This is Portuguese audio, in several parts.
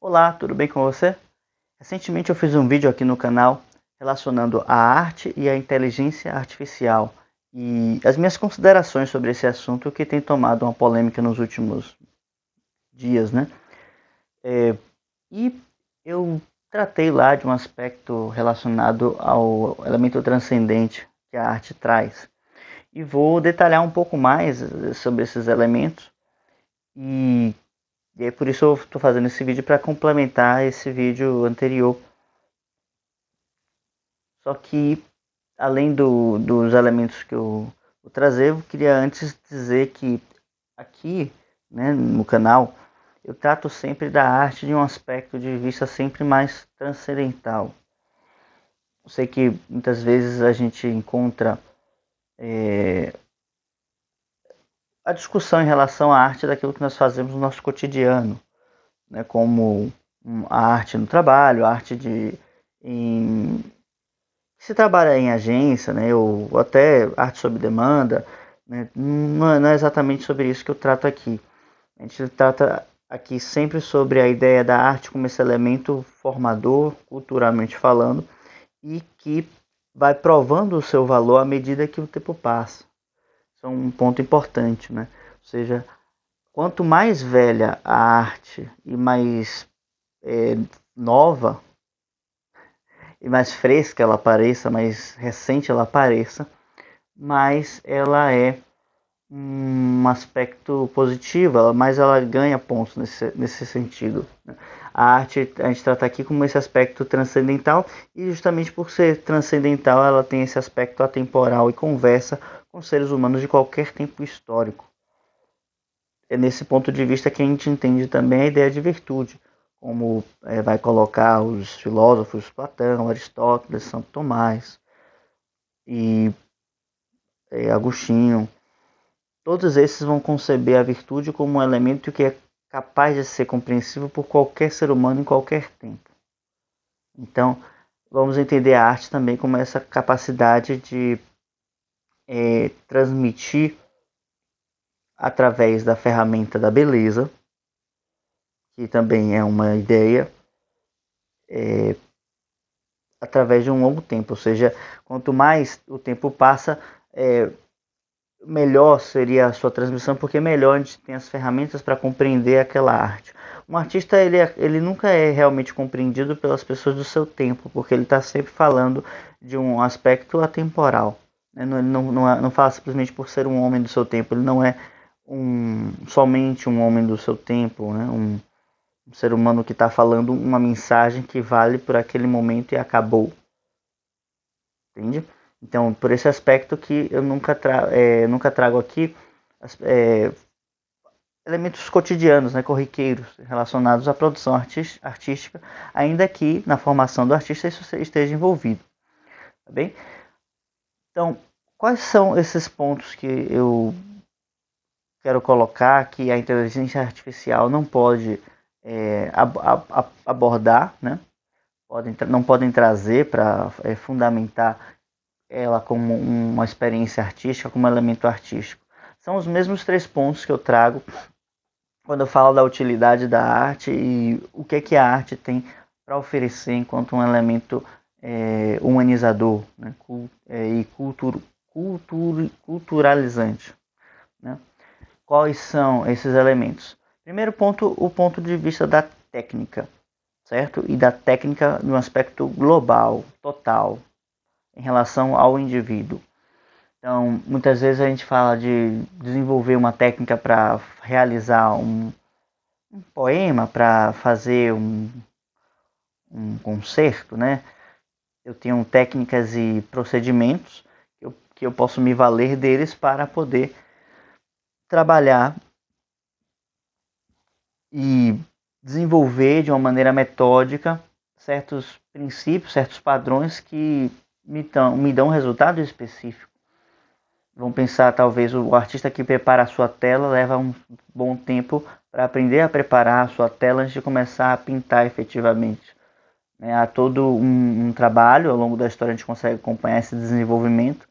Olá, tudo bem com você? Recentemente eu fiz um vídeo aqui no canal relacionando a arte e a inteligência artificial e as minhas considerações sobre esse assunto que tem tomado uma polêmica nos últimos dias, né? E eu tratei lá de um aspecto relacionado ao elemento transcendente que a arte traz. E vou detalhar um pouco mais sobre esses elementos e E é por isso eu estou fazendo esse vídeo para complementar esse vídeo anterior. Só que, além dos elementos que eu vou trazer, eu queria antes dizer que aqui, né, no canal, eu trato sempre da arte de um aspecto de vista sempre mais transcendental. Eu sei que muitas vezes a gente encontra a discussão em relação à arte daquilo que nós fazemos no nosso cotidiano, né, como a arte no trabalho, a arte em se trabalha em agência, né, ou até arte sob demanda, né, não é exatamente sobre isso que eu trato aqui. A gente trata aqui sempre sobre a ideia da arte como esse elemento formador, culturalmente falando, e que vai provando o seu valor à medida que o tempo passa. Isso é um ponto importante, né? Ou seja, quanto mais velha a arte e mais nova e mais fresca ela pareça, mais recente ela pareça, mais ela é um aspecto positivo, mais ela ganha pontos nesse sentido. A arte a gente trata aqui como esse aspecto transcendental e justamente por ser transcendental ela tem esse aspecto atemporal e conversa com seres humanos de qualquer tempo histórico. É nesse ponto de vista que a gente entende também a ideia de virtude, como vai colocar os filósofos Platão, Aristóteles, Santo Tomás e Agostinho. Todos esses vão conceber a virtude como um elemento que é capaz de ser compreensível por qualquer ser humano em qualquer tempo. Então, vamos entender a arte também como essa capacidade de transmitir através da ferramenta da beleza, que também é uma ideia, através de um longo tempo. Ou seja, quanto mais o tempo passa, melhor seria a sua transmissão, porque melhor a gente tem as ferramentas para compreender aquela arte. Um artista ele nunca é realmente compreendido pelas pessoas do seu tempo, porque ele está sempre falando de um aspecto atemporal. Ele não fala simplesmente por ser um homem do seu tempo, ele não é somente um homem do seu tempo, né? Um ser humano que está falando uma mensagem que vale por aquele momento e acabou. Entende? Então, por esse aspecto que eu nunca trago aqui elementos cotidianos, né, corriqueiros, relacionados à produção artística, ainda que na formação do artista isso esteja envolvido. Tá bem? Então, quais são esses pontos que eu quero colocar que a inteligência artificial não pode abordar, né? Não podem trazer para fundamentar ela como uma experiência artística, como elemento artístico. São os mesmos três pontos que eu trago quando eu falo da utilidade da arte e o que a arte tem para oferecer enquanto um elemento humanizador, né, e culturalizante. Né? Quais são esses elementos? Primeiro ponto, o ponto de vista da técnica, certo? E da técnica no aspecto global, total, em relação ao indivíduo. Então, muitas vezes a gente fala de desenvolver uma técnica para realizar um poema, para fazer um concerto, né? Eu tenho técnicas e procedimentos que eu posso me valer deles para poder trabalhar e desenvolver de uma maneira metódica certos princípios, certos padrões que me dão um resultado específico. Vamos pensar, talvez o artista que prepara a sua tela leva um bom tempo para aprender a preparar a sua tela antes de começar a pintar efetivamente. Há todo um trabalho, ao longo da história a gente consegue acompanhar esse desenvolvimento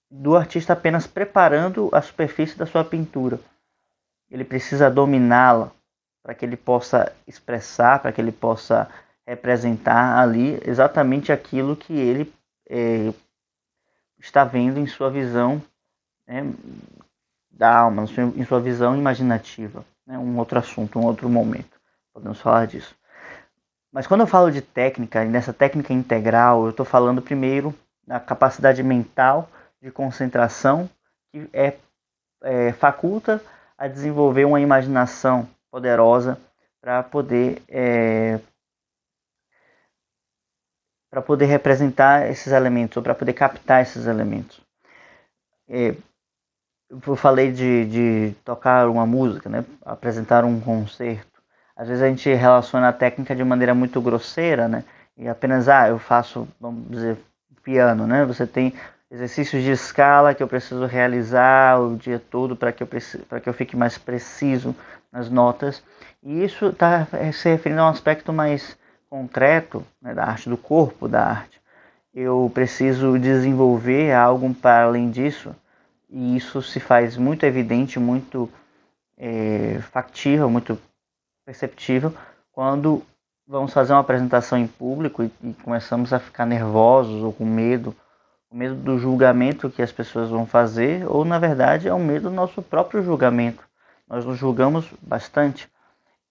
do artista apenas preparando a superfície da sua pintura. Ele precisa dominá-la para que ele possa expressar, para que ele possa representar ali exatamente aquilo que ele está vendo em sua visão, né, da alma, em sua visão imaginativa. Né, um outro assunto, um outro momento. Podemos falar disso. Mas quando eu falo de técnica, e nessa técnica integral, eu estou falando primeiro da capacidade mental de concentração que faculta a desenvolver uma imaginação poderosa para poder representar esses elementos, ou para poder captar esses elementos. Eu falei de tocar uma música, né? Apresentar um concerto. Às vezes a gente relaciona a técnica de maneira muito grosseira, né? E apenas, eu faço, vamos dizer, piano, né? Você tem exercícios de escala que eu preciso realizar o dia todo para que eu fique mais preciso nas notas. E isso está se referindo a um aspecto mais concreto, né, da arte, do corpo da arte. Eu preciso desenvolver algo para além disso, e isso se faz muito evidente, muito factível, muito perceptível quando vamos fazer uma apresentação em público e começamos a ficar nervosos ou com medo do julgamento que as pessoas vão fazer, ou na verdade é o medo do nosso próprio julgamento. Nós nos julgamos bastante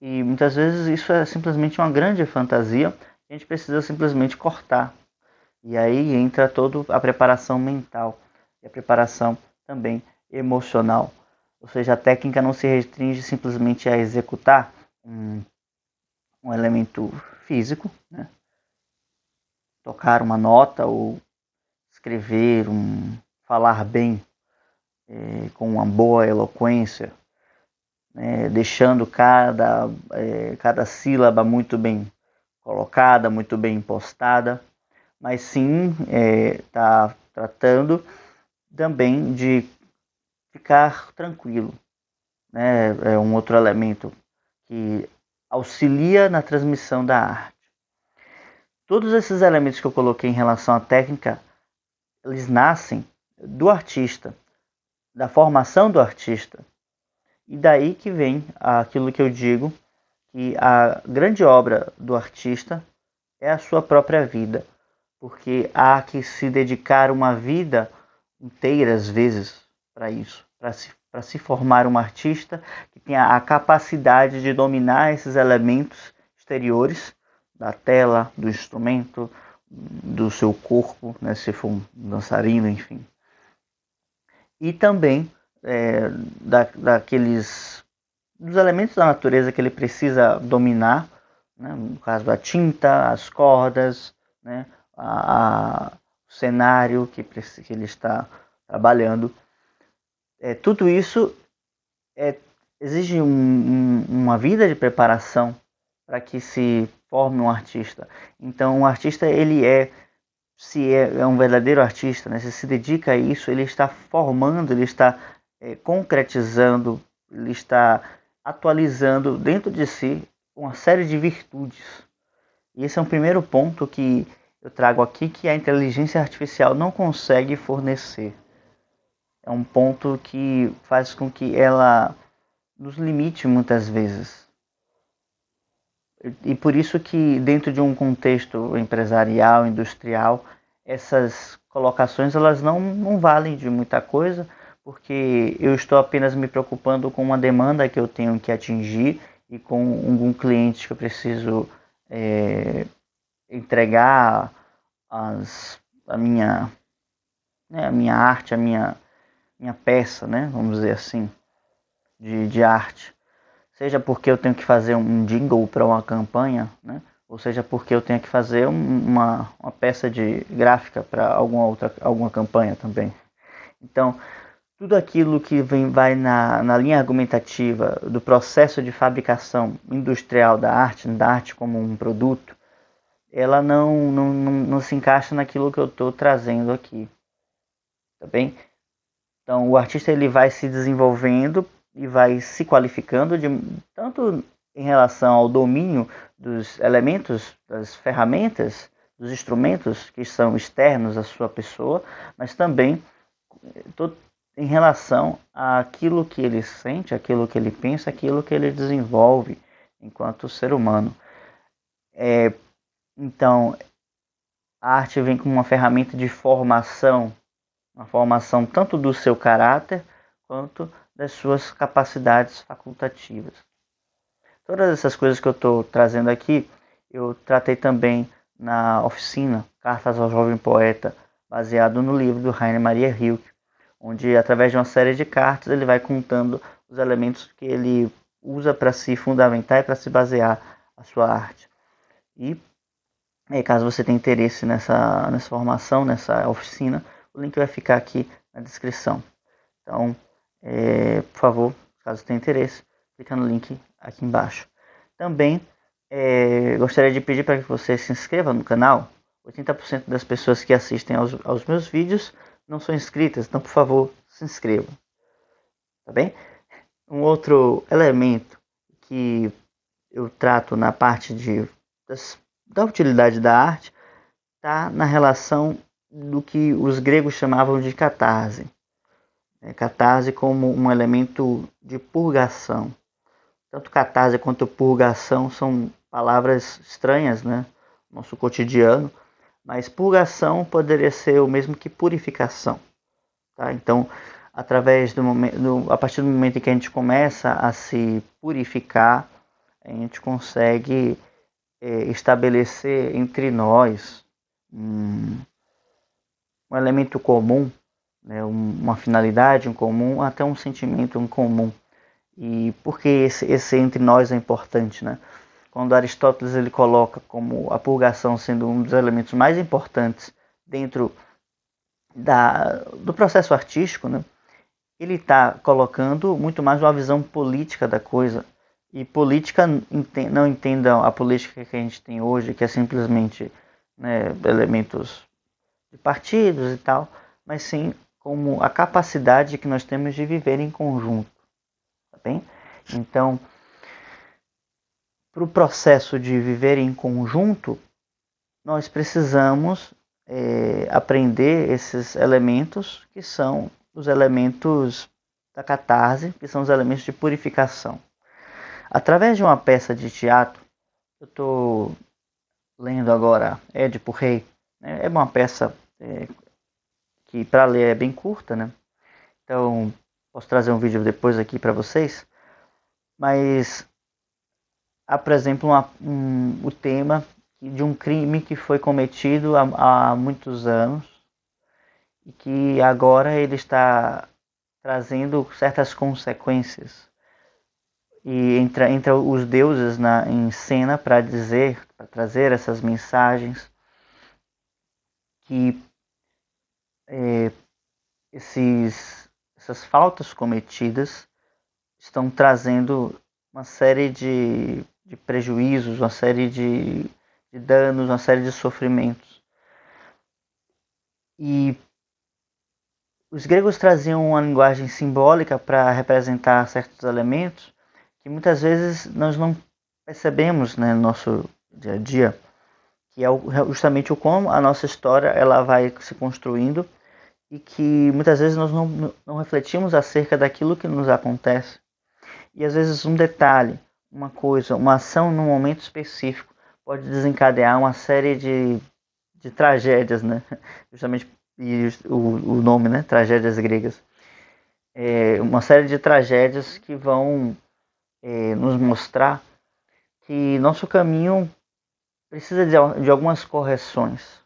e muitas vezes isso é simplesmente uma grande fantasia, a gente precisa simplesmente cortar. E aí entra toda a preparação mental e a preparação também emocional. Ou seja, a técnica não se restringe simplesmente a executar um elemento físico, né? Tocar uma nota ou escrever, falar bem, com uma boa eloquência, né? Deixando cada sílaba muito bem colocada, muito bem impostada, mas sim está tratando também de ficar tranquilo, né? É um outro elemento que auxilia na transmissão da arte. Todos esses elementos que eu coloquei em relação à técnica, eles nascem do artista, da formação do artista. E daí que vem aquilo que eu digo, que a grande obra do artista é a sua própria vida, porque há que se dedicar uma vida inteira, às vezes, para isso, para se formar um artista que tenha a capacidade de dominar esses elementos exteriores da tela, do instrumento, do seu corpo, né, se for um dançarino, enfim. E também dos elementos da natureza que ele precisa dominar, né, no caso a tinta, as cordas, né, o cenário que ele está trabalhando. Tudo isso exige uma vida de preparação para que se forme um artista. Então, um artista, se é um verdadeiro artista, né, se dedica a isso, ele está formando, ele está concretizando, ele está atualizando dentro de si uma série de virtudes. E esse é um primeiro ponto que eu trago aqui, que a inteligência artificial não consegue fornecer. É um ponto que faz com que ela nos limite muitas vezes. E por isso que dentro de um contexto empresarial, industrial, essas colocações elas não valem de muita coisa, porque eu estou apenas me preocupando com uma demanda que eu tenho que atingir e com algum cliente que eu preciso entregar a minha arte, a minha peça, né? Vamos dizer assim, de arte. Seja porque eu tenho que fazer um jingle para uma campanha, né? Ou seja porque eu tenho que fazer uma peça de gráfica para alguma campanha também. Então, tudo aquilo que vai na linha argumentativa do processo de fabricação industrial da arte como um produto, ela não se encaixa naquilo que eu estou trazendo aqui. Tá bem? Então, o artista ele vai se desenvolvendo e vai se qualificando tanto em relação ao domínio dos elementos, das ferramentas, dos instrumentos que são externos à sua pessoa, mas também em relação àquilo que ele sente, aquilo que ele pensa, aquilo que ele desenvolve enquanto ser humano. Então, a arte vem como uma ferramenta de formação, uma formação tanto do seu caráter quanto das suas capacidades facultativas. Todas essas coisas que eu estou trazendo aqui, eu tratei também na oficina Cartas ao Jovem Poeta, baseado no livro do Rainer Maria Rilke, onde, através de uma série de cartas, ele vai contando os elementos que ele usa para se fundamentar e para se basear a sua arte. E caso você tenha interesse nessa formação, nessa oficina, o link vai ficar aqui na descrição. Então, por favor, caso tenha interesse, clica no link aqui embaixo. Também gostaria de pedir para que você se inscreva no canal. 80% das pessoas que assistem aos meus vídeos não são inscritas, então por favor, se inscreva. Tá bem? Um outro elemento que eu trato na parte da utilidade da arte está na relação do que os gregos chamavam de catarse. Catarse como um elemento de purgação. Tanto catarse quanto purgação são palavras estranhas, né, no nosso cotidiano, mas purgação poderia ser o mesmo que purificação. Tá? Então, a partir do momento em que a gente começa a se purificar, a gente consegue estabelecer entre nós um elemento comum, né, uma finalidade em comum, até um sentimento em comum. E por que esse entre nós é importante, né? Quando Aristóteles ele coloca como a purgação sendo um dos elementos mais importantes dentro do processo artístico, né? Ele está colocando muito mais uma visão política da coisa. E política, não entendam a política que a gente tem hoje, que é simplesmente, né, elementos de partidos e tal, mas sim como a capacidade que nós temos de viver em conjunto. Tá bem? Então, para o processo de viver em conjunto, nós precisamos aprender esses elementos que são os elementos da catarse, que são os elementos de purificação. Através de uma peça de teatro, eu estou lendo agora Édipo Rei, né? É uma peça que para ler é bem curta, né? Então posso trazer um vídeo depois aqui para vocês, mas há, por exemplo, o tema de um crime que foi cometido há muitos anos e que agora ele está trazendo certas consequências. E entra os deuses em cena para trazer essas mensagens que essas faltas cometidas estão trazendo uma série de prejuízos, uma série de danos, uma série de sofrimentos. E os gregos traziam uma linguagem simbólica para representar certos elementos que muitas vezes nós não percebemos, né, no nosso dia a dia, que é justamente o como a nossa história ela vai se construindo e que muitas vezes nós não refletimos acerca daquilo que nos acontece. E às vezes um detalhe, uma coisa, uma ação num momento específico pode desencadear uma série de tragédias, né? Justamente o nome, né? Tragédias gregas. Uma série de tragédias que vão nos mostrar que nosso caminho precisa de algumas correções.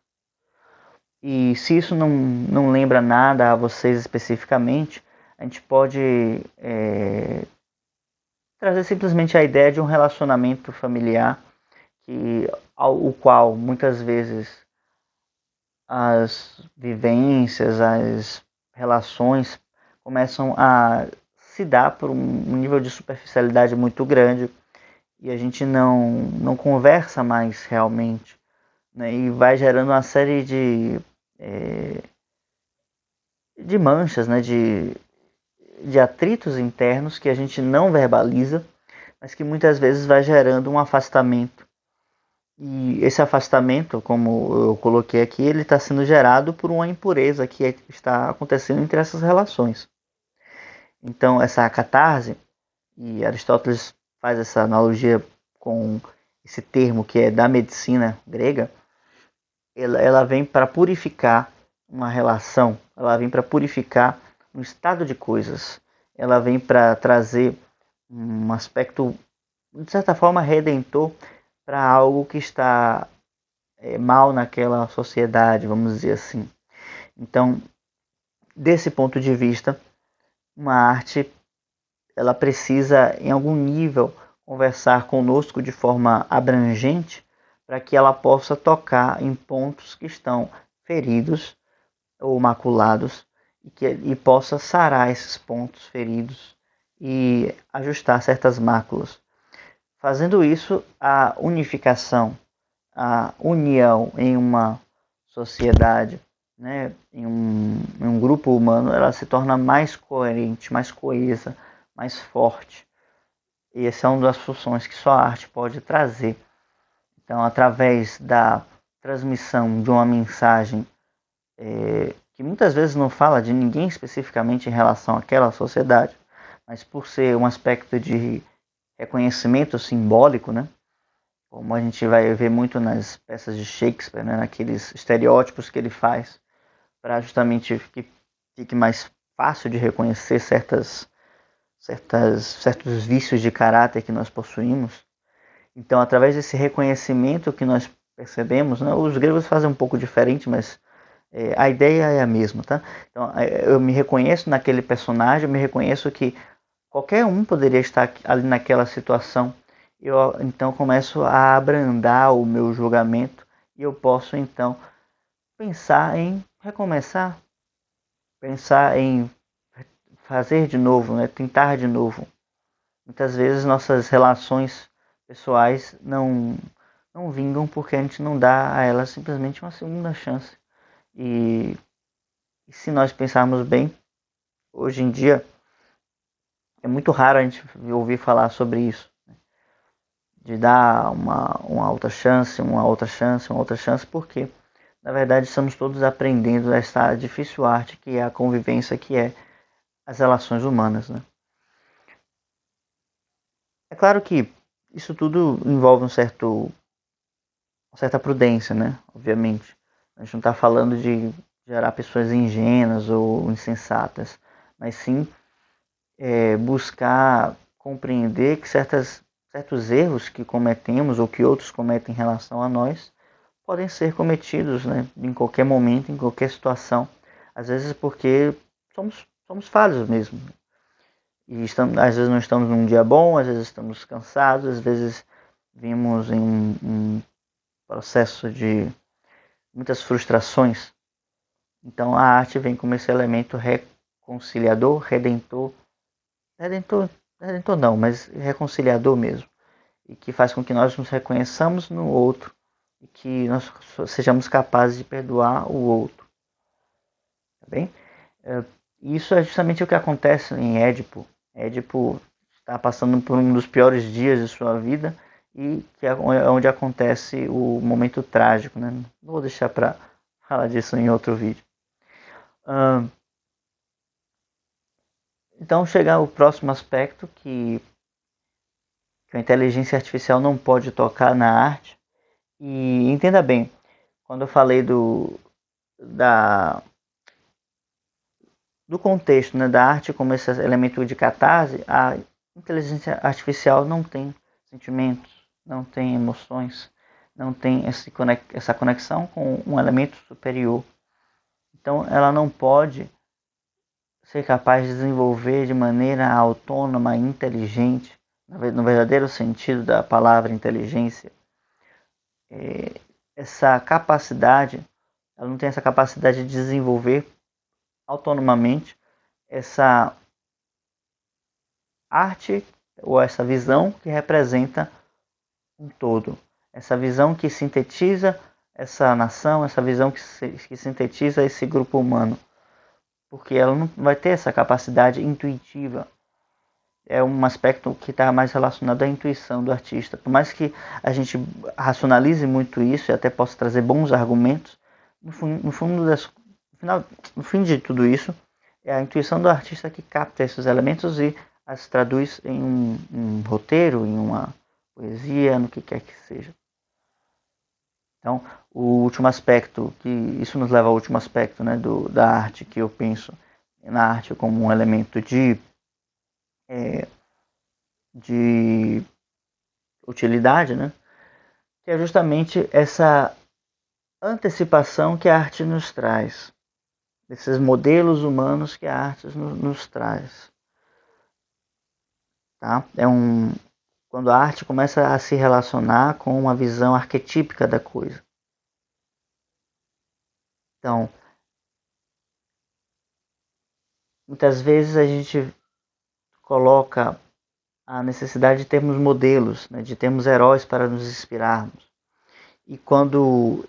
E se isso não lembra nada a vocês especificamente, a gente pode trazer simplesmente a ideia de um relacionamento familiar o qual muitas vezes as vivências, as relações começam a se dar por um nível de superficialidade muito grande e a gente não conversa mais realmente, né? E vai gerando uma série de manchas, né? De atritos internos que a gente não verbaliza, mas que muitas vezes vai gerando um afastamento. E esse afastamento, como eu coloquei aqui, ele está sendo gerado por uma impureza que está acontecendo entre essas relações. Então, essa catarse, e Aristóteles faz essa analogia com esse termo que é da medicina grega, ela vem para purificar uma relação, ela vem para purificar um estado de coisas, ela vem para trazer um aspecto, de certa forma, redentor para algo que está mal naquela sociedade, vamos dizer assim. Então, desse ponto de vista, uma arte ela precisa, em algum nível, conversar conosco de forma abrangente para que ela possa tocar em pontos que estão feridos ou maculados e possa sarar esses pontos feridos e ajustar certas máculas. Fazendo isso, a unificação, a união em uma sociedade, né, em um grupo humano, ela se torna mais coerente, mais coesa, mais forte. E essa é uma das funções que só a arte pode trazer. Então, através da transmissão de uma mensagem que muitas vezes não fala de ninguém especificamente em relação àquela sociedade, mas por ser um aspecto de reconhecimento simbólico, né? Como a gente vai ver muito nas peças de Shakespeare, né? Naqueles estereótipos que ele faz, para justamente que fique mais fácil de reconhecer certos vícios de caráter que nós possuímos. Então, através desse reconhecimento que nós percebemos, né? Os gregos fazem um pouco diferente, mas a ideia é a mesma, tá? Então, eu me reconheço naquele personagem, eu me reconheço que qualquer um poderia estar ali naquela situação. Eu então começo a abrandar o meu julgamento e eu posso então pensar em recomeçar, pensar em fazer de novo, né? Tentar de novo. Muitas vezes nossas relações pessoais não vingam porque a gente não dá a elas simplesmente uma segunda chance. E se nós pensarmos bem, hoje em dia é muito raro a gente ouvir falar sobre isso, de dar uma outra chance, uma outra chance, uma outra chance, porque na verdade estamos todos aprendendo essa difícil arte que é a convivência, que é as relações humanas, né? É claro que isso tudo envolve uma certa prudência, né? Obviamente. A gente não está falando de gerar pessoas ingênuas ou insensatas, mas sim buscar compreender que certos erros que cometemos ou que outros cometem em relação a nós podem ser cometidos, né, em qualquer momento, em qualquer situação. Às vezes porque somos falhos mesmo. E às vezes não estamos num dia bom, às vezes estamos cansados, às vezes vimos em um processo de muitas frustrações. Então a arte vem como esse elemento reconciliador, redentor, redentor não, mas reconciliador mesmo, e que faz com que nós nos reconheçamos no outro e que nós sejamos capazes de perdoar o outro, tá bem? Isso é justamente o que acontece em Édipo. Édipo está passando por um dos piores dias de sua vida e que é onde acontece o momento trágico, né? Não vou deixar para falar disso em outro vídeo. Então, chegar ao próximo aspecto que a inteligência artificial não pode tocar na arte. E entenda bem, quando eu falei da, do contexto, né, da arte como esse elemento de catarse, a inteligência artificial não tem sentimentos, não tem emoções, não tem essa conexão com um elemento superior. Então ela não pode ser capaz de desenvolver de maneira autônoma, inteligente, no verdadeiro sentido da palavra inteligência, essa capacidade, ela não tem essa capacidade de desenvolver autonomamente essa arte ou essa visão que representa um todo, essa visão que sintetiza essa nação, essa visão que sintetiza esse grupo humano, porque ela não vai ter essa capacidade intuitiva. É um aspecto que está mais relacionado à intuição do artista. Por mais que a gente racionalize muito isso e até possa trazer bons argumentos, no fim de tudo isso, é a intuição do artista que capta esses elementos e as traduz em um roteiro, em uma poesia, no que quer que seja. Então, o último aspecto, que isso nos leva ao último aspecto, né, da arte, que eu penso na arte como um elemento de utilidade, né, que é justamente essa antecipação que a arte nos traz, desses modelos humanos que a arte nos traz. Tá? Quando a arte começa a se relacionar com uma visão arquetípica da coisa. Então, muitas vezes a gente coloca a necessidade de termos modelos, né, de termos heróis para nos inspirarmos. E quando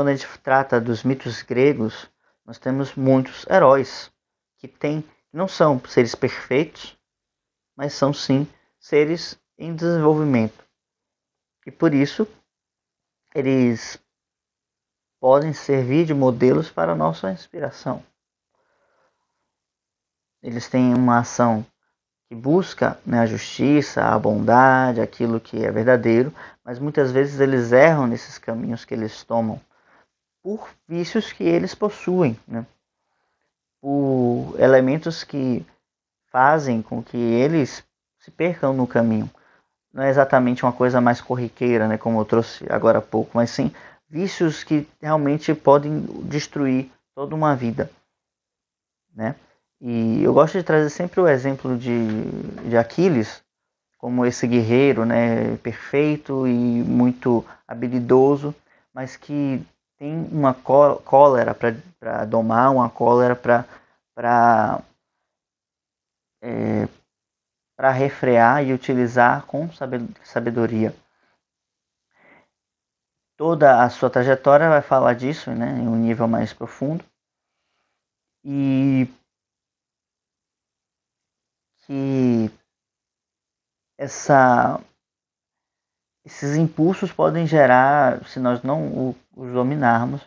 a gente trata dos mitos gregos, nós temos muitos heróis que não são seres perfeitos, mas são sim seres em desenvolvimento. E por isso eles podem servir de modelos para a nossa inspiração. Eles têm uma ação que busca, né, a justiça, a bondade, aquilo que é verdadeiro, mas muitas vezes eles erram nesses caminhos que eles tomam por vícios que eles possuem, né? Por elementos que fazem com que eles se percam no caminho. Não é exatamente uma coisa mais corriqueira, né, como eu trouxe agora há pouco, mas sim vícios que realmente podem destruir toda uma vida, né? E eu gosto de trazer sempre o exemplo de Aquiles, como esse guerreiro, né, perfeito e muito habilidoso, mas que tem uma cólera para domar, uma cólera para refrear e utilizar com sabedoria. Toda a sua trajetória vai falar disso, né, em um nível mais profundo, e que esses impulsos podem gerar, se nós não os dominarmos,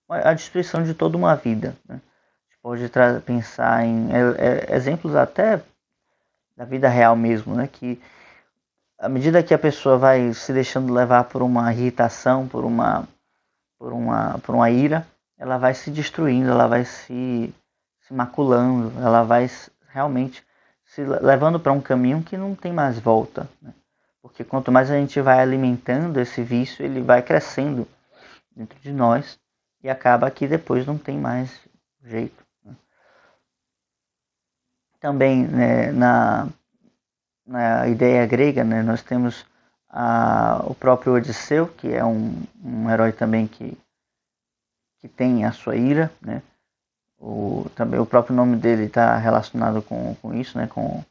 a destruição de toda uma vida, né? A gente pode pensar em exemplos até da vida real mesmo, né? Que à medida que a pessoa vai se deixando levar por uma irritação, por uma ira, ela vai se destruindo, ela vai se maculando, ela vai realmente se levando para um caminho que não tem mais volta, né? Porque quanto mais a gente vai alimentando esse vício, ele vai crescendo dentro de nós e acaba que depois não tem mais jeito, né? Também, né, na ideia grega, né, nós temos o próprio Odisseu, que é um herói também que tem a sua ira, né? Também o próprio nome dele está relacionado com isso, né? Com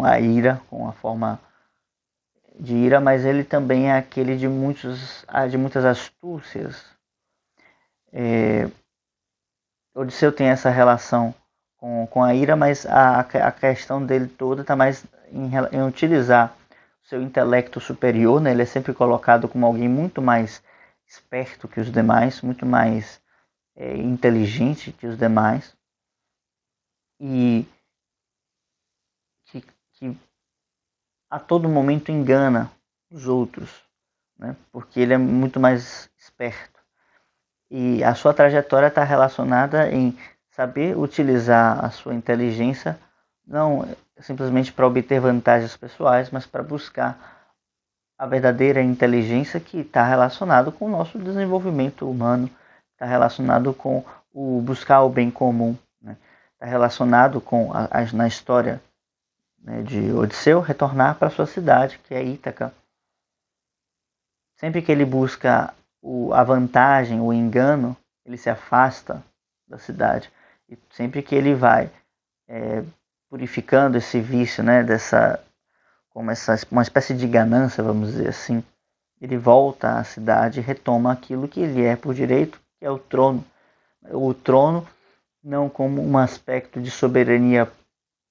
a ira, com a forma de ira, mas ele também é aquele de muitas astúcias. Odisseu tem essa relação com a ira, mas a questão dele toda está mais em utilizar o seu intelecto superior, né? Ele é sempre colocado como alguém muito mais esperto que os demais, muito mais inteligente que os demais, e que a todo momento engana os outros, né? Porque ele é muito mais esperto. E a sua trajetória está relacionada em saber utilizar a sua inteligência, não simplesmente para obter vantagens pessoais, mas para buscar a verdadeira inteligência que está relacionado com o nosso desenvolvimento humano, está relacionado com o buscar o bem comum, né? Está relacionado com, na história, né, de Odisseu, retornar para sua cidade, que é Ítaca. Sempre que ele busca a vantagem, o engano, ele se afasta da cidade. E sempre que ele vai purificando esse vício, né, como uma espécie de ganância, vamos dizer assim, ele volta à cidade e retoma aquilo que ele é por direito, que é o trono. O trono não como um aspecto de soberania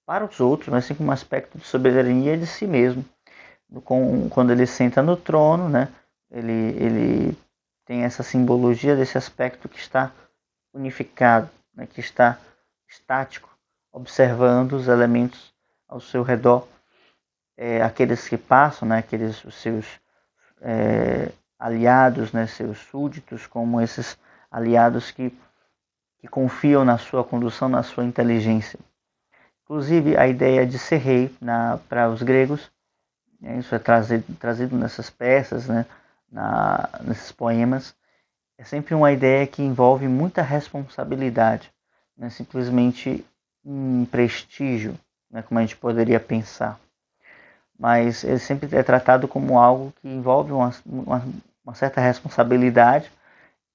para os outros, mas sim como um aspecto de soberania de si mesmo. Quando ele senta no trono, né, ele tem essa simbologia desse aspecto que está unificado, né, que está estático, observando os elementos ao seu redor aqueles que passam, né, aqueles os seus aliados, né, seus súditos, como esses aliados que confiam na sua condução, na sua inteligência. Inclusive, a ideia de ser rei para os gregos, né, isso é trazido nessas peças, né, nesses poemas, é sempre uma ideia que envolve muita responsabilidade, não é simplesmente um prestígio, né, como a gente poderia pensar. Mas ele sempre é tratado como algo que envolve uma certa responsabilidade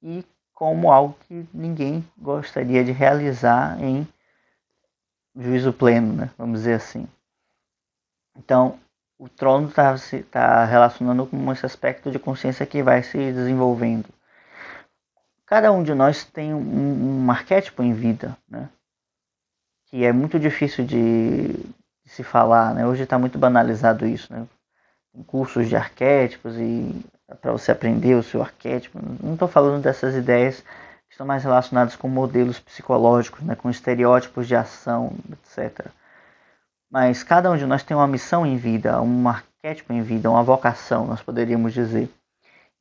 e como algo que ninguém gostaria de realizar em juízo pleno, né? Vamos dizer assim. Então, o trono está relacionando com esse aspecto de consciência que vai se desenvolvendo. Cada um de nós tem um arquétipo em vida, né? Que é muito difícil de se falar, né? Hoje está muito banalizado isso, né? Tem cursos de arquétipos e para você aprender o seu arquétipo. Não estou falando dessas ideias que estão mais relacionadas com modelos psicológicos, né? Com estereótipos de ação, etc. Mas cada um de nós tem uma missão em vida, um arquétipo em vida, uma vocação, nós poderíamos dizer.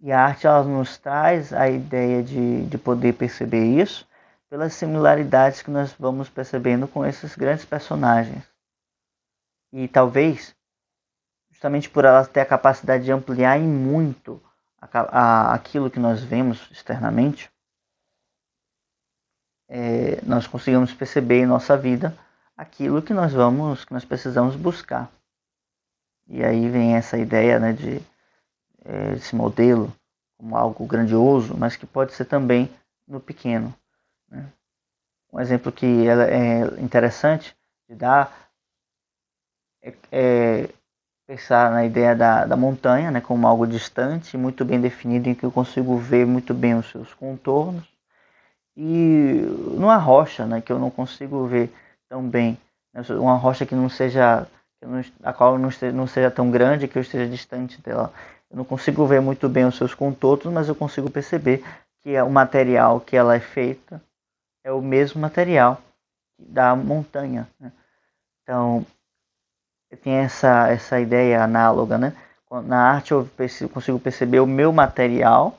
E a arte ela nos traz a ideia de poder perceber isso pelas similaridades que nós vamos percebendo com esses grandes personagens. E talvez, justamente por ela ter a capacidade de ampliar em muito aquilo que nós vemos externamente, nós conseguimos perceber em nossa vida aquilo que nós precisamos buscar. E aí vem essa ideia, né, de esse modelo como algo grandioso, mas que pode ser também no pequeno, né? Um exemplo que é interessante de dar é pensar na ideia da montanha, né, como algo distante, muito bem definido, em que eu consigo ver muito bem os seus contornos, e numa rocha, né, que eu não consigo ver tão bem, né, uma rocha que não seja, a qual não seja tão grande, que eu esteja distante dela. Eu não consigo ver muito bem os seus contornos, mas eu consigo perceber que o material que ela é feita é o mesmo material da montanha, né? Então, tem essa ideia análoga, né? Na arte eu consigo perceber o meu material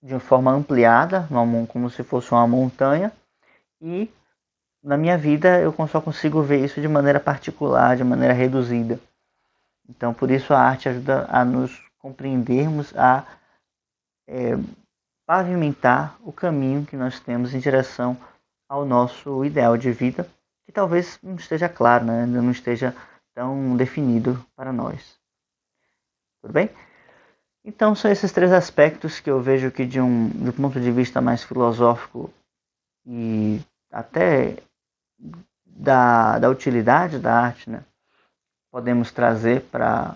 de uma forma ampliada, como se fosse uma montanha, e na minha vida eu só consigo ver isso de maneira particular, de maneira reduzida. Então, por isso a arte ajuda a nos compreendermos, a pavimentar o caminho que nós temos em direção ao nosso ideal de vida, que talvez não esteja claro, né? Ainda não esteja tão definido para nós. Tudo bem? Então são esses três aspectos que eu vejo que de um ponto de vista mais filosófico e até da utilidade da arte, né? Podemos trazer para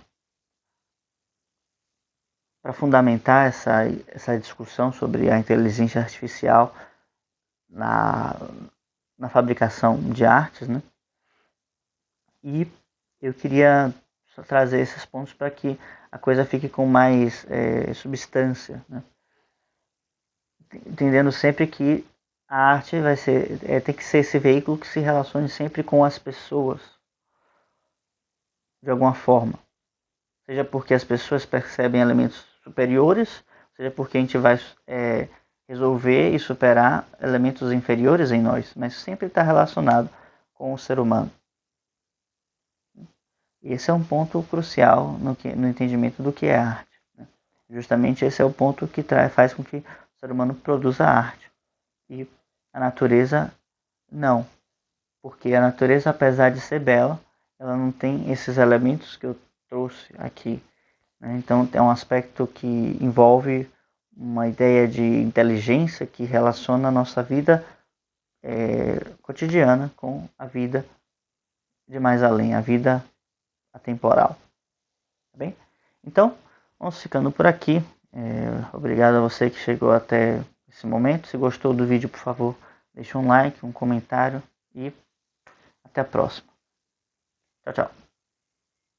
fundamentar essa discussão sobre a inteligência artificial na, na fabricação de artes, né? E eu queria só trazer esses pontos para que a coisa fique com mais substância, né? Entendendo sempre que a arte tem que ser esse veículo que se relacione sempre com as pessoas, de alguma forma. Seja porque as pessoas percebem elementos superiores, seja porque a gente vai resolver e superar elementos inferiores em nós, mas sempre está relacionado com o ser humano. E esse é um ponto crucial no entendimento do que é arte, né? Justamente esse é o ponto que faz com que o ser humano produza arte. E a natureza não. Porque a natureza, apesar de ser bela, ela não tem esses elementos que eu trouxe aqui, né? Então é um aspecto que envolve uma ideia de inteligência que relaciona a nossa vida cotidiana com a vida de mais além, a vida atemporal. Tá bem? Então, vamos ficando por aqui. Obrigado a você que chegou até esse momento. Se gostou do vídeo, por favor, deixe um like, um comentário e até a próxima. Tchau, tchau.